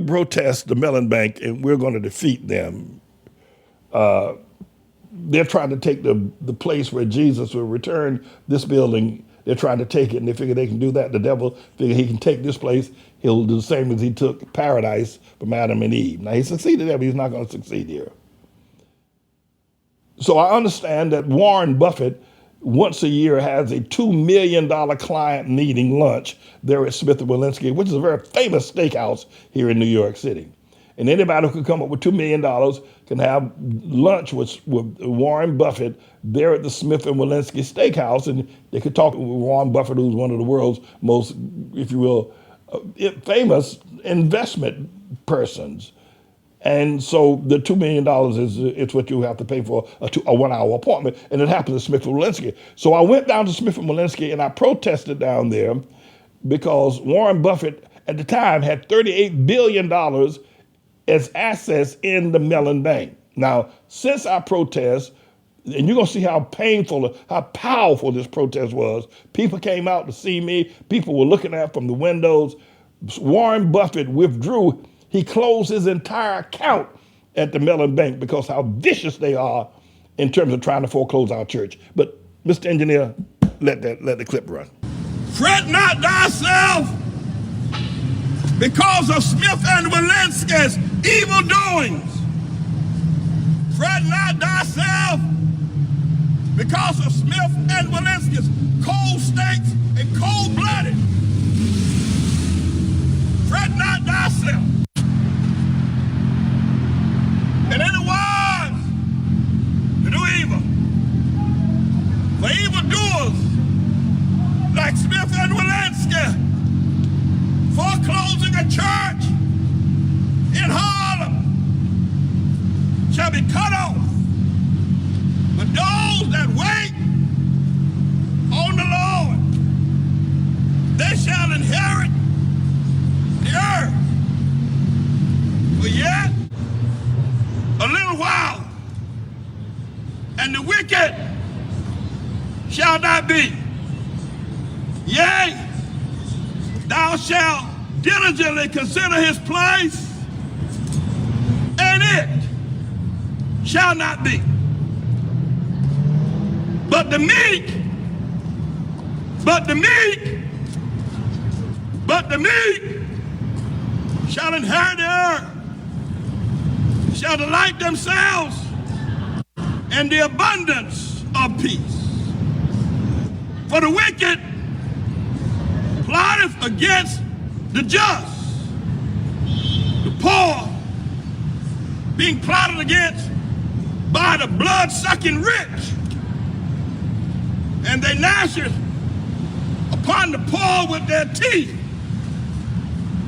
protest the Mellon Bank and we're going to defeat them. They're trying to take the place where Jesus will return this building. They're trying to take it, and they figure they can do that. The devil figure he can take this place. He'll do the same as he took paradise from Adam and Eve. Now, he succeeded there, but he's not going to succeed here. So I understand that Warren Buffett once a year has a $2 million client meeting lunch there at Smith & Walensky, which is a very famous steakhouse here in New York City. And anybody who can come up with $2 million can have lunch with Warren Buffett there at the Smith & Walensky Steakhouse, and they could talk with Warren Buffett, who's one of the world's most, if you will, famous investment persons. And so the $2 million it's what you have to pay for a 1-hour appointment, and it happened at Smith & Walensky. So I went down to Smith & Walensky and I protested down there because Warren Buffett at the time had $38 billion as assets in the Mellon Bank. Now, since I protest, and you're gonna see how painful, how powerful this protest was. People came out to see me. People were looking at from the windows. Warren Buffett withdrew. He closed his entire account at the Mellon Bank because how vicious they are in terms of trying to foreclose our church. But Mr. Engineer, let the clip run. Fret not thyself because of Smith & Walensky's evil doings. Fret not thyself because of Smith & Walensky's cold steaks and cold-blooded. Fret not thyself. And any wise to do evil. For evildoers like Smith & Walensky foreclosing a church in Harlem shall be cut off. But those that wait on the Lord, they shall inherit the earth. For yet a little while, and the wicked shall not be. Yea, thou shalt diligently consider his place, and it shall not be. But the meek shall inherit the earth, shall delight themselves in the abundance of peace. For the wicked plotteth against the just, the poor being plotted against by the blood-sucking rich, and they gnash it upon the poor with their teeth.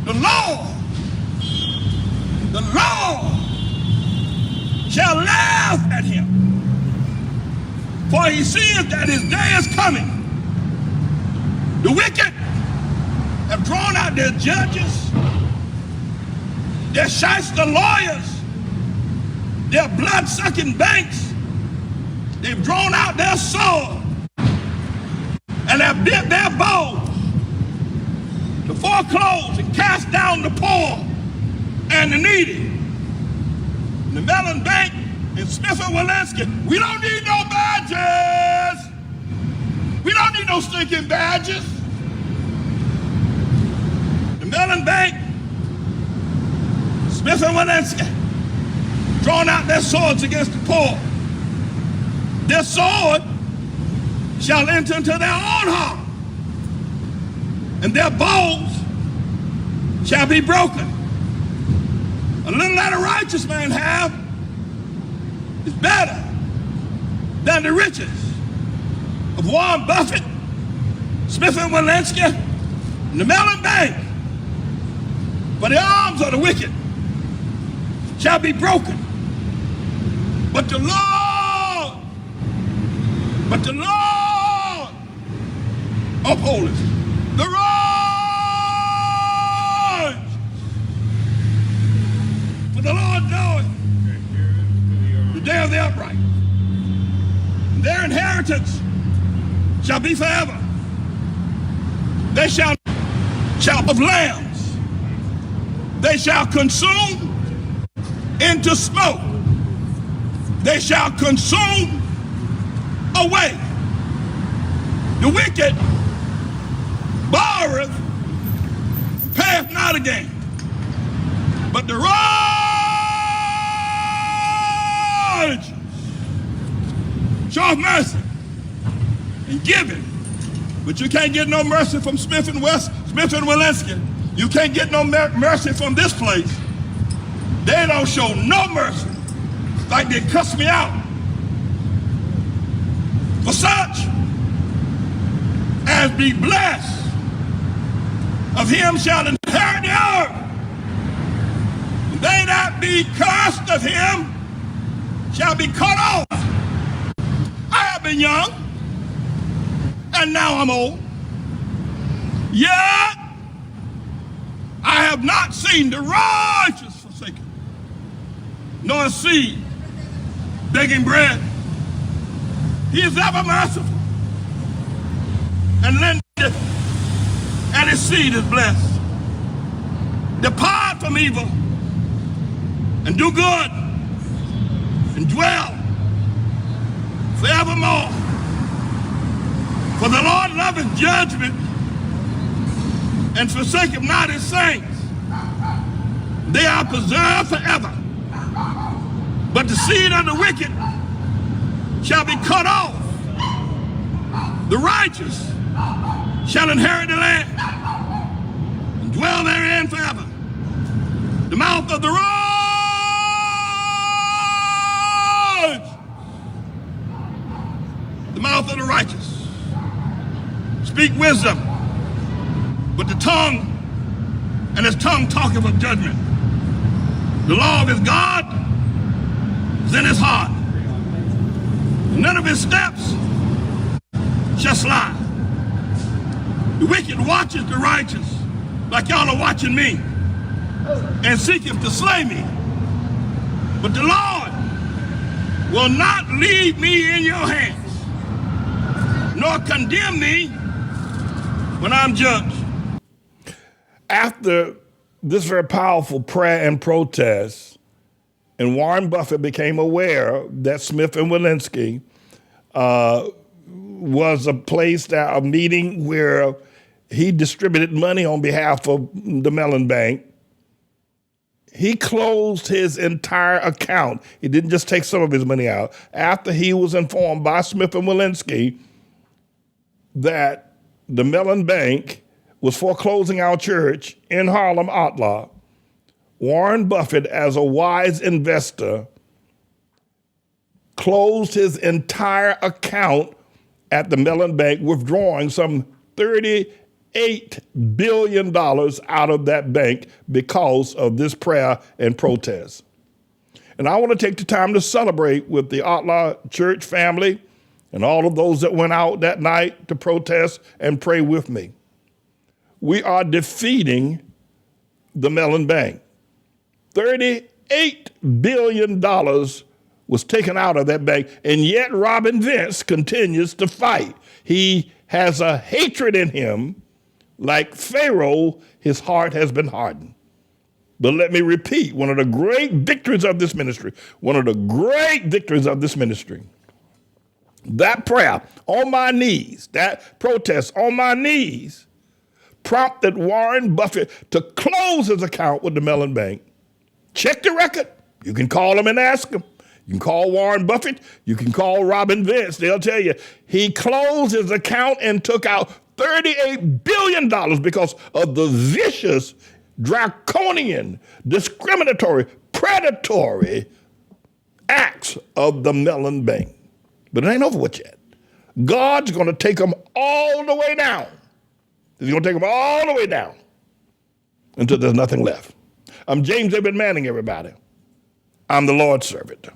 The Lord shall laugh at him, for he seeth that his day is coming. The wicked have drawn out their judges, their shyster lawyers, their blood-sucking banks. They've drawn out their sword and have bent their bows to foreclose and cast down the poor and the needy. The Mellon Bank and Smith & Walensky, we don't need no badges. We don't need no stinking badges. The Mellon Bank, Smith & Walensky, drawn out their swords against the poor. Their sword shall enter into their own heart, and their bows shall be broken. A little that a righteous man have is better than the riches of Warren Buffett, Smith & Walensky, and the Mellon Bank. For the arms of the wicked shall be broken. But the Lord upholdeth the right. For the Lord knoweth the day of the upright. And their inheritance shall be forever. They shall of lambs. They shall consume into smoke. They shall consume away. The wicked borroweth, payeth not again. But the righteous showeth mercy and giving. But you can't get no mercy from Smith and Walensky. You can't get no mercy from this place. They don't show no mercy. It's like they cuss me out. For such as be blessed, of him shall inherit the earth. They that be cursed of him shall be cut off. I have been young, and now I'm old. Yet I have not seen the righteous forsaken, nor a seed begging bread. He is ever merciful, and lendeth, and his seed is blessed. Depart from evil, and do good, and dwell forevermore. For the Lord loveth judgment, and forsaketh not his saints. They are preserved forever. But the seed of the wicked shall be cut off. The righteous shall inherit the land, and dwell therein forever. The mouth of the righteous speak wisdom, but the tongue, and his tongue talketh of judgment. The law of his God is in his heart. None of his steps shall slide. The wicked watches the righteous, like y'all are watching me, and seeketh to slay me. But the Lord will not leave me in your hands, nor condemn me when I'm judged. After this very powerful prayer and protest, and Warren Buffett became aware that Smith and Walensky was a meeting where he distributed money on behalf of the Mellon Bank. He closed his entire account. He didn't just take some of his money out. After he was informed by Smith and Walensky that the Mellon Bank was foreclosing our church in Harlem, ATLAH, Warren Buffett, as a wise investor, closed his entire account at the Mellon Bank, withdrawing some $38 billion out of that bank because of this prayer and protest. And I want to take the time to celebrate with the ATLAH Church family and all of those that went out that night to protest and pray with me. We are defeating the Mellon Bank. $38 billion was taken out of that bank, and yet Robin Vince continues to fight. He has a hatred in him. Like Pharaoh, his heart has been hardened. But let me repeat, one of the great victories of this ministry, that prayer on my knees, that protest on my knees, prompted Warren Buffett to close his account with the Mellon Bank. Check the record. You can call him and ask him. You can call Warren Buffett. You can call Robin Vince. They'll tell you he closed his account and took out $38 billion because of the vicious, draconian, discriminatory, predatory acts of the Mellon Bank. But it ain't over with yet. God's going to take them all the way down. He's going to take them all the way down until there's nothing left. I'm James Edward Manning, everybody. I'm the Lord's servant.